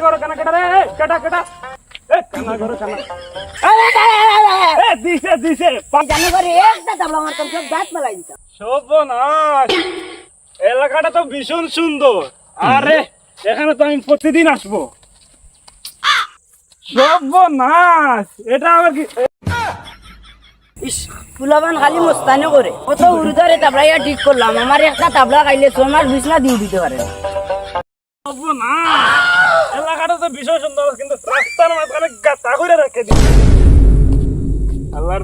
করো কানা কাটা রে কাটা কাটা কানা করো কানা দিছে দিছে জানো করে একটা তাবলা মারতাম সব দাঁত মেলাই দিতাম। সর্বনাশ এলাকাটা তো ভীষণ সুন্দর। আরে এখানে তো আমি প্রতিদিন আসবো। সর্বনাশ এটা আবার কি? ইস ফুলাবান খালি মস্তানি করে কত উড়ুদারে তাবলা ইয়া ঠিক করলাম আমার একটা তাবলা খাইলে তোমার বিছনা দিয়ে দিতে পারে। সর্বনাশ এলাকাটা তো ভীষণ সুন্দর কিন্তু রাস্তার মাঝখানে গাতা করে রেখে দিচ্ছে। আল্লাহর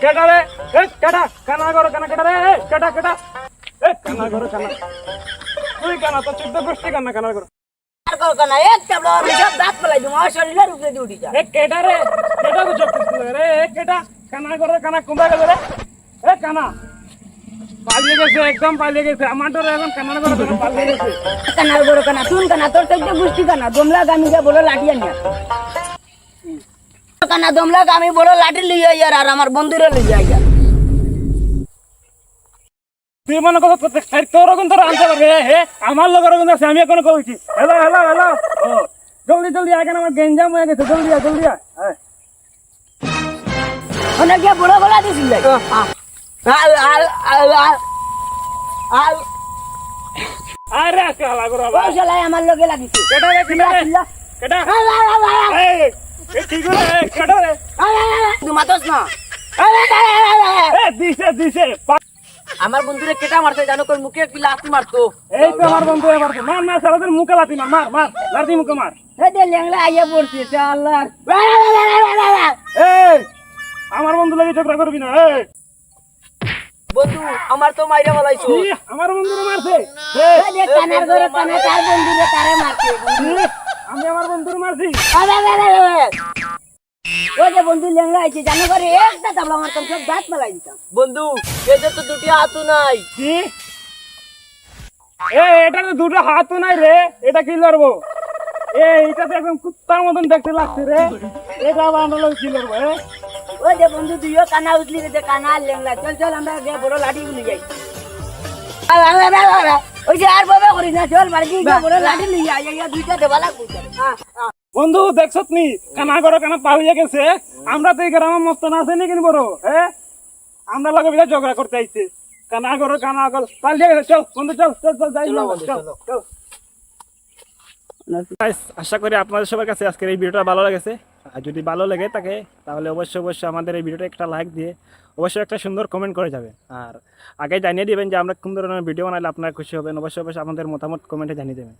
কেটা রে কেটা কানা করো কানা কেটা রে কেটা কেটা কানা করো কানা তুই কানা তো 14 গোষ্ঠী কানা কানা করো আর কল কানা এক তাবলা আমি সব দাঁত মেলাই দিম আমার শরীরের উপরে দিয়ে উঠি যা। কেটা রে কেটা তো চোখ রে কেটা কানা করো কানা কোনটা গেল রে কানা পালিয়ে গেছে একদম পালিয়ে গেছে আমার তো এখন কানা করো কানা পালিয়ে গেছে। কানার বড় কানা তুন কানা তোর তো একটা গোষ্ঠী কানা দমলা গামি যা বলো লাঠি আনিয়া কানা দমলা গামি বলো লাঠি লইয়া ইয়ার আর আমার বন্ধুরে লইয়া ইয়া তুই মনে কর তোর কোন তোর আনতে পারবে হে আমার লগের কোন আছে আমি এখন কইছি হ্যালো হ্যালো হ্যালো ও জলদি জলদি আগে আমার গেঞ্জাম হয়ে গেছে জলদি জলদি অনেক গিয়া বড় গলা দিছিল আল আল আল আল আরে কালা গরা বাবা পয়সালাই আমার লগে লাগিছে কেডা রে কেডা এই ঠিক রে কেডা রে তুই মাতস না দিছে দিছে আমার বন্ধুরে কেটা মারছে জানো কোন মুখে কি লাথি মারতো এই তো আমার বন্ধু এবার মার মার সারাদের মুখে লাতি মার মার মার লাতি মুখে মার হে দে লেংলা আইয়া পড়ছে আল্লাহ এই আমার বন্ধু লাগি ঝগড়া করবি না এই বন্ধু আমার তো মাইরা বলাইছো আমার বন্ধুরে মারছে দে কানার ঘরে কানা তার বন্ধুরে তারে মারছে আমি আমার বন্ধুরে মারছি ও যে বন্ধু লেংলা আইছে জানো করে একটা তাবলা মারতাম সব দাঁত মেলাই দিতাম বন্ধু এতে তো দুটি হাত নাই কি এটা তো দুটো হাতও নাই রে এটা কি লড়বো এইটা তো একদম কুত্তার মতন দেখতে লাগছে রে এটা আবার আমরা কি লড়বো ও যে বন্ধু তুইও কানা উঠলি রে কানা আর লেংলা চল চল আমরা গে বড় লাঠি গুলি যাই ওই যে আর বাবা করিস না চল বাড়ি গিয়ে বড় লাঠি লিয়ে আইয়া দুইটা দেবা লাগবে বন্ধু দেখছত নি কানা করো কানা পালিয়ে গেছে আমরা তো এই গ্রামে মস্ত না আছে নি কিনবো আমরা লগে বিলা ঝগড়া করতে আইছে কানা করো কানা কর পালিয়ে গেছে চল বন্ধু চল চল চল যাই চল চল আশা করি আপনাদের সবার কাছে আজকের এই ভিডিওটা ভালো লেগেছে আর যদি ভালো লাগে থাকে তাহলে অবশ্যই অবশ্যই আমাদের এই ভিডিওটা একটা লাইক দিয়ে অবশ্যই একটা সুন্দর কমেন্ট করে যাবেন আর আগে জানিয়ে দিবেন যে আমরা কোন ধরনের ভিডিও বানালে আপনারা খুশি হবেন অবশ্যই অবশ্যই আমাদের মতামত কমেন্টে জানিয়ে দেবেন।